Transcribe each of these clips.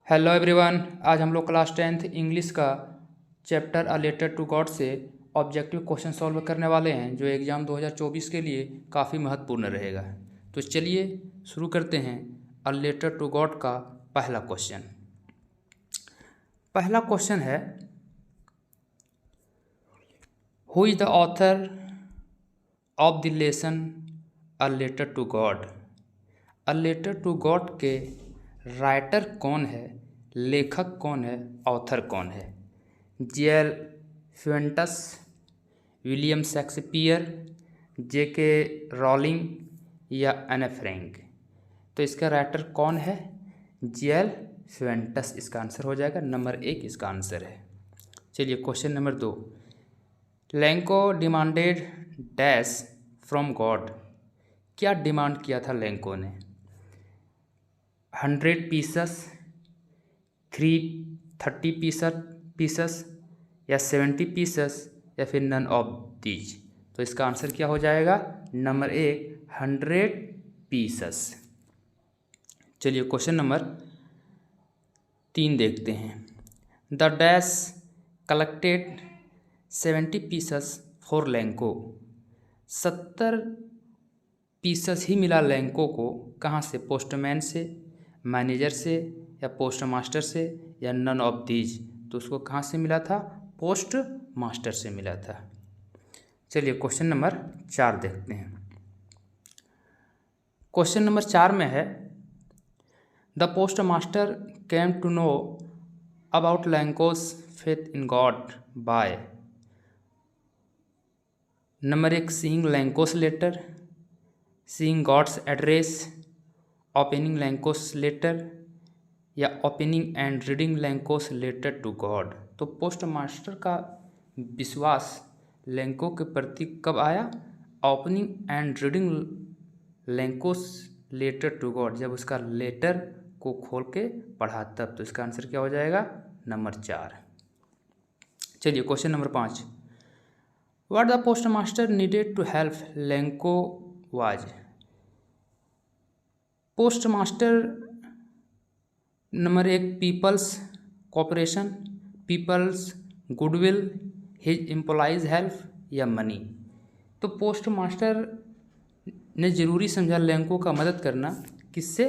Hello everyone. आज हम लोग क्लास 10th इंग्लिश का chapter a letter to God से ऑब्जेक्टिव क्वेश्चन सॉल्व करने वाले हैं, जो एग्ज़ाम 2024 के लिए काफ़ी महत्वपूर्ण रहेगा। तो चलिए शुरू करते हैं अ लेटर टू गॉड का पहला क्वेश्चन। पहला क्वेश्चन है, who is the author of the lesson a letter to God. A letter to God के राइटर कौन है, लेखक कौन है, ऑथर कौन है? J L. Fuentes, William Shakespeare, J K. Rowling या एने फ्रैंक। तो इसका राइटर कौन है? जे.एल. फ्यूएंटस इसका आंसर हो जाएगा। नंबर 1 इसका आंसर है। चलिए question number 2, Lanco demanded dash from God. क्या डिमांड किया था लैंको ने? 100 पीसस, 330 पीसस या 70 पीसस या फिर नन ऑफ दीज। तो इसका आंसर क्या हो जाएगा? Number 1 100 pieces. चलिए क्वेश्चन नंबर 3 देखते हैं। The dash collected 70 pieces for Lencho. 70 pieces ही मिला लैंको को। कहाँ से? पोस्टमैन से, मैनेजर से या पोस्ट मास्टर से या नन ऑफ दीज। तो उसको कहाँ से मिला था? पोस्ट मास्टर से मिला था। चलिए क्वेश्चन नंबर 4 देखते हैं। क्वेश्चन नंबर 4 में है, the post master came to know about Lencho's faith in God by. Number 1 seeing Lencho's letter, seeing God's address, opening Lencho's letter या opening and reading Lencho's letter to God. तो post master का विश्वास Lencho के प्रति कब आया? Opening and reading Lencho's letter to God, जब उसका लेटर को खोल के पढ़ा तब। तो इसका आंसर क्या हो जाएगा? नंबर 4। चलिए question number 5, what the post master needed to help Lencho was. Post master number 1 peoples cooperation, peoples goodwill, his employees help या मनी। तो पोस्ट मास्टर ने ज़रूरी समझा लैंको का मदद करना, किससे?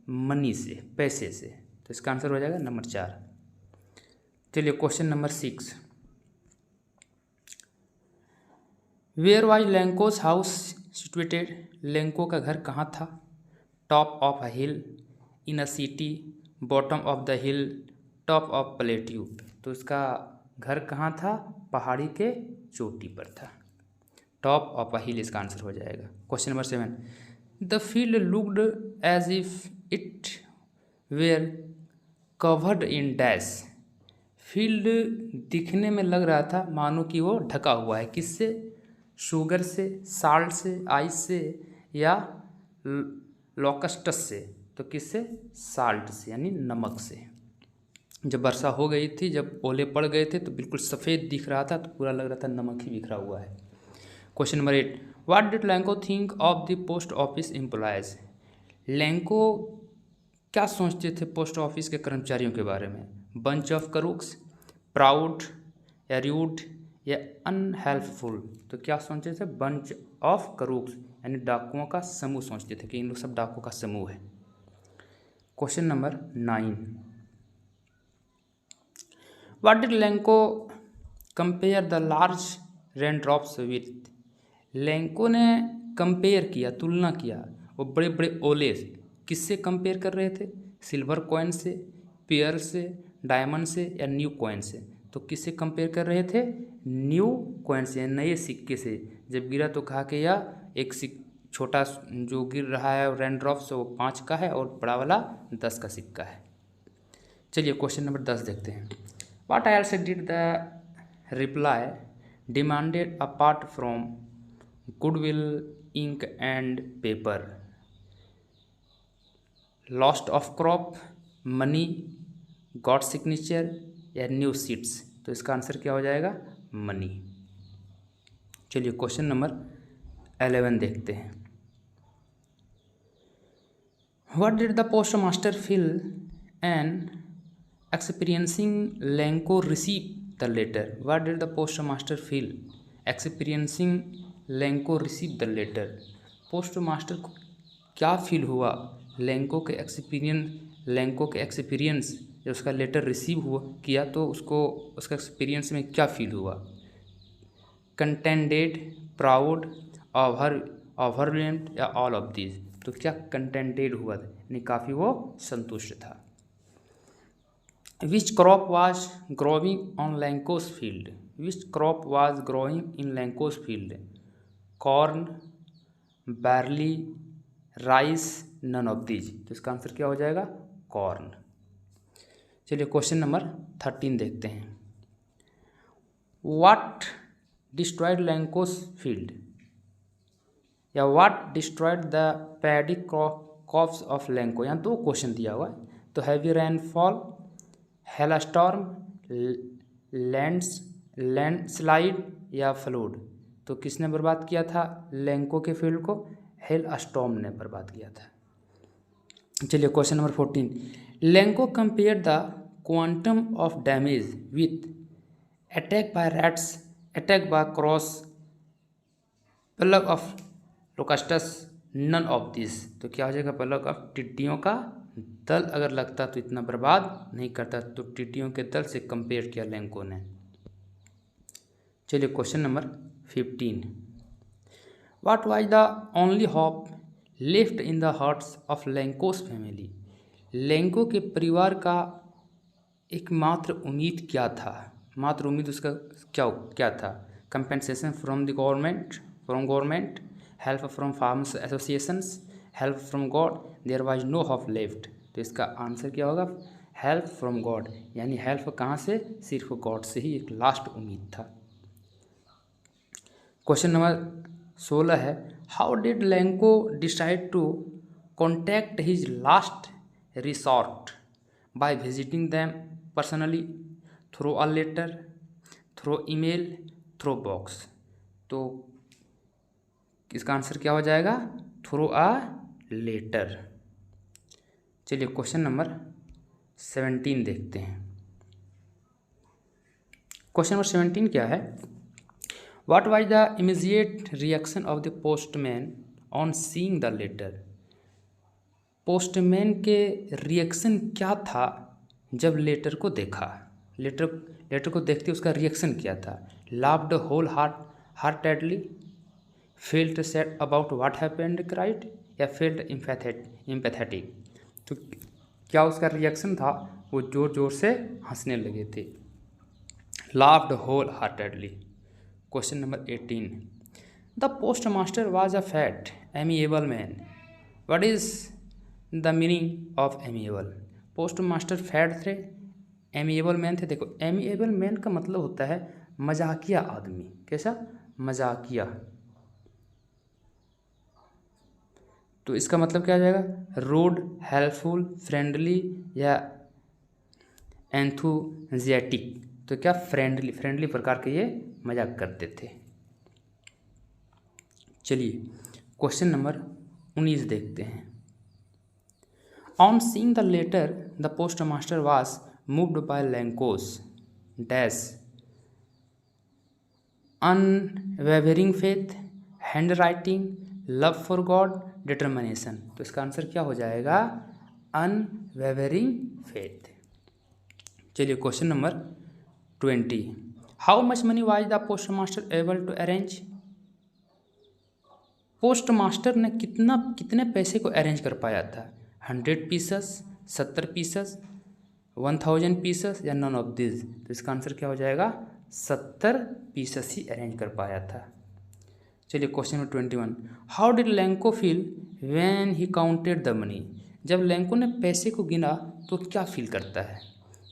मनी से, पैसे से। तो इसका आंसर हो जाएगा नंबर 4। चलिए question number 6, where was Lencho's house situated. Lencho का घर कहाँ था? Top of a hill, in a city, bottom of the hill, top of plateau. तो इसका घर कहाँ था? पहाड़ी के चोटी पर था। टॉप ऑफ अ हिल इसका आंसर हो जाएगा। Question number 7, the field looked as if it were covered in dash. Field दिखने में लग रहा था मानो कि वो ढका हुआ है। किससे? शुगर से, साल्ट से, आइस से या लॉकस्टस से। तो किससे? साल्ट से, यानी नमक से। जब वर्षा हो गई थी, जब ओले पड़ गए थे, तो बिल्कुल सफ़ेद दिख रहा था, तो पूरा लग रहा था नमक ही बिखरा हुआ है। Question number 8, what did Lencho think of the post office employees. Lanco क्या सोचते थे पोस्ट ऑफिस के कर्मचारियों के बारे में? बंच ऑफ करूक्स, प्राउड या रूड या अनहेल्पफुल। तो क्या सोचते थे? बंच ऑफ करूक्स, यानी डाकुओं का समूह सोचते थे कि इन लोग सब डाकुओं का समूह है। Question number 9, what did Lanco compare the large rain drops with. Lanco ने कंपेयर किया, तुलना किया वो बड़े बड़े ओले किससे कंपेयर कर रहे थे? सिल्वर कॉइन से, पेयर से, डायमंड से या न्यू कॉइन से। तो किससे कंपेयर कर रहे थे? न्यू कॉइन से, नए सिक्के से। जब गिरा तो कहा कि यह एक छोटा जो गिर रहा है रेन ड्रॉप्स वो 5 का है और बड़ा वाला 10 का सिक्का है। चलिए क्वेश्चन नंबर 10 देखते हैं। What else did the reply demanded apart from goodwill, ink and paper. Lost of crop, money, God signature या न्यू सीट्स। तो इसका आंसर क्या हो जाएगा? मनी। चलिए क्वेश्चन नंबर 11 देखते हैं। What did the post master feel an Experiencing Lenko received the letter. What did the postmaster feel? Experiencing Lenko received the letter. Postmaster को क्या फील हुआ लेंको के एक्सपीरियंस जब उसका लेटर रिसीव हुआ किया तो उसको उसका एक्सपीरियंस में क्या फील हुआ? कंटेंटेड, प्राउड, ओवरवेल्म्ड या ऑल ऑफ दीज? तो क्या कंटेंटेड हुआ था, यानी काफ़ी वो संतुष्ट था। Which crop was growing on Lencho's field? Which crop was growing in Lencho's field? Corn, barley, rice, none of these? तो इसका आंसर क्या हो जाएगा? कॉर्न। चलिए क्वेश्चन नंबर 13 देखते हैं। व्हाट डिस्ट्रॉयड लैंकोस फील्ड या what destroyed the paddy crops of Lanco? यहाँ दो क्वेश्चन दिया हुआ है, तो हैवी रेनफॉल, हेलस्टॉर्म, लैंडस्लाइड या फ्लूड? तो किसने बर्बाद किया था लैंको के फील्ड को? हेलस्टॉर्म ने बर्बाद किया था। चलिए question number 14। Lencho compare the quantum of damage with attack by rats, attack by crows, plague of locusts, none of this? तो क्या हो जाएगा? प्लग ऑफ टिड्डियों का दल अगर लगता तो इतना बर्बाद नहीं करता, तो टिड्डियों के दल से कंपेयर किया लैंको ने। चलिए question number 15। What was the only hope left in the hearts of Lencho's family? Lencho के परिवार का एकमात्र उम्मीद क्या था? मात्र उम्मीद उसका क्या था? Compensation from the government, help from farmers associations, help from God, there was no hope left? तो इसका आंसर क्या होगा? हेल्प फ्रॉम गॉड, यानी हेल्प कहाँ से? सिर्फ गॉड से ही एक लास्ट उम्मीद था। क्वेश्चन नंबर 16 है, how did Lencho decide to contact his last resort? By visiting them personally, through a letter, through email, through box? तो इसका आंसर क्या हो जाएगा? Through a letter. चलिए क्वेश्चन नंबर 17 देखते हैं। क्वेश्चन नंबर 17 क्या है? What was the immediate reaction of the postman on seeing the letter? Postman के रिएक्शन क्या था जब लेटर को देखा? लेटर को देखते उसका रिएक्शन क्या था? Laughed wholeheartedly, felt sad about what happened, cried, या फेल्ट एम्पैथेटिक? तो क्या उसका रिएक्शन था? वो जोर जोर से हंसने लगे थे। Laughed wholeheartedly. Question number 18। The post master was a fat amiable man. What is the meaning of amiable? Post master fat थे, एमिएबल मैन थे। देखो एमिएबल मैन का मतलब होता है मजाकिया आदमी। कैसा? मजाकिया। तो इसका मतलब क्या आ जाएगा? रूड, हेल्पफुल, फ्रेंडली या एंथुजियाटिक? तो क्या? फ्रेंडली प्रकार के ये मजाक करते थे। चलिए क्वेश्चन नंबर 19 देखते हैं। On seeing the letter the post master was moved by Lencho's dash unwavering faith, handwriting, love for God, determination? तो इसका आंसर क्या हो जाएगा? Unwavering faith. चलिए question number 20। How much money was the post master able to arrange? Post master ने कितने पैसे को अरेंज कर पाया था? 100 पीसेस, 70 पीसेस, 1000 पीसेस या नन ऑफ दिस? तो इसका आंसर क्या हो जाएगा? 70 पीसेस ही अरेंज कर पाया था। चलिए question number 21। How did Lanco feel when he counted the money? जब लैंको ने पैसे को गिना तो क्या फील करता है?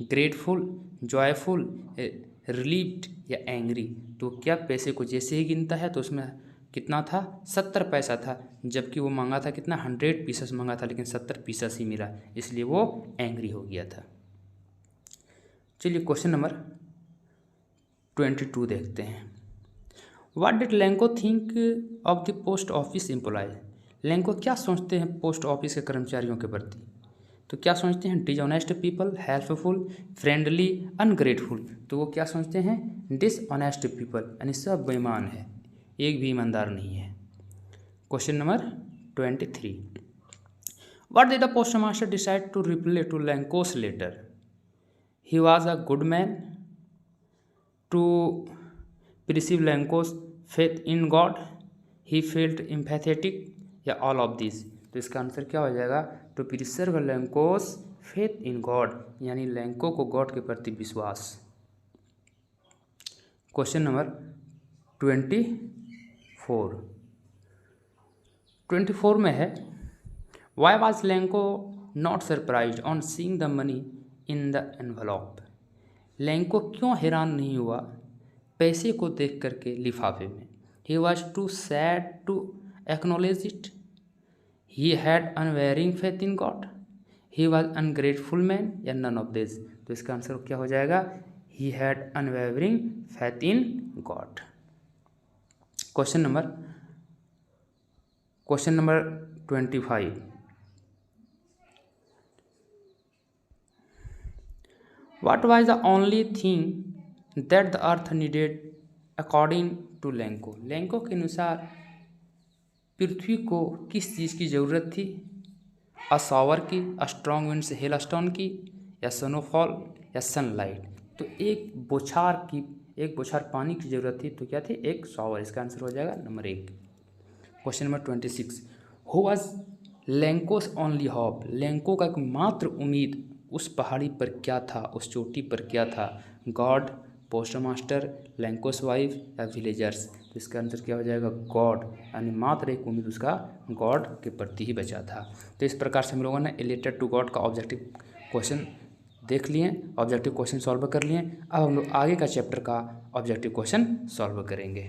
ग्रेटफुल, जॉयफुल, रिलीव्ड या एंग्री? तो क्या पैसे को जैसे ही गिनता है तो उसमें कितना था? 70 पैसा था, जबकि वो मांगा था कितना? 100 पीसेस मांगा था, लेकिन 70 पीसेस ही मिला, इसलिए वो एंग्री हो गया था। चलिए क्वेश्चन नंबर 22 देखते हैं। What did Lencho think of the post office employ? Lencho क्या सोचते हैं पोस्ट ऑफिस के कर्मचारियों के प्रति? तो क्या सोचते हैं? Dishonest people, helpful, friendly, ungrateful. तो वो क्या सोचते हैं? डिसऑनेस्ट पीपल, यानी सब बेईमान है, एक भी ईमानदार नहीं है। Question number 23, what did the post master decide to reply to Lencho's letter? He was a good man, to perceive Lanco's faith in God, he felt empathetic, या ऑल ऑफ दिस। तो इसका आंसर क्या हो जाएगा? To preserve Lencho's faith in God, यानी Lencho को God के प्रति विश्वास। क्वेश्चन नंबर 24 में है, why was Lanco not surprise on seeing the money in the envelope? Lanco क्यों हैरान नहीं हुआ पैसे को देख करके लिफाफे में? He was too sad to acknowledge it, he had unwavering faith in God, he was ungrateful man, या नन ऑफ दिस। तो इसका आंसर क्या हो जाएगा? He had unwavering faith in God. Question number 25, what was the only thing that the earth needed according to Lencho? Lencho के अनुसार पृथ्वी को किस चीज़ की ज़रूरत थी? अ शॉवर की, अ स्ट्रॉन्ग विंड से हेल स्टोन की, या स्नोफॉल, या सनलाइट। तो एक बौछार पानी की ज़रूरत थी, तो क्या थी? एक शॉवर। इसका आंसर हो जाएगा number 1। Question number 26, who was Lencho's only hope? Lencho का एकमात्र उम्मीद उस पहाड़ी पर क्या था, उस चोटी पर क्या था? गॉड, पोस्ट मास्टर, लैंकोस वाइफ, या विलेजर्स। तो इसका आंसर क्या हो जाएगा? गॉड, यानी मात्र एक उम्मीद उसका गॉड के प्रति ही बचा था। तो इस प्रकार से हम लोगों ने ए लेटर टू गॉड का ऑब्जेक्टिव क्वेश्चन देख लिए, ऑब्जेक्टिव क्वेश्चन सॉल्व कर लिए। अब हम लोग आगे का चैप्टर का ऑब्जेक्टिव क्वेश्चन सॉल्व करेंगे।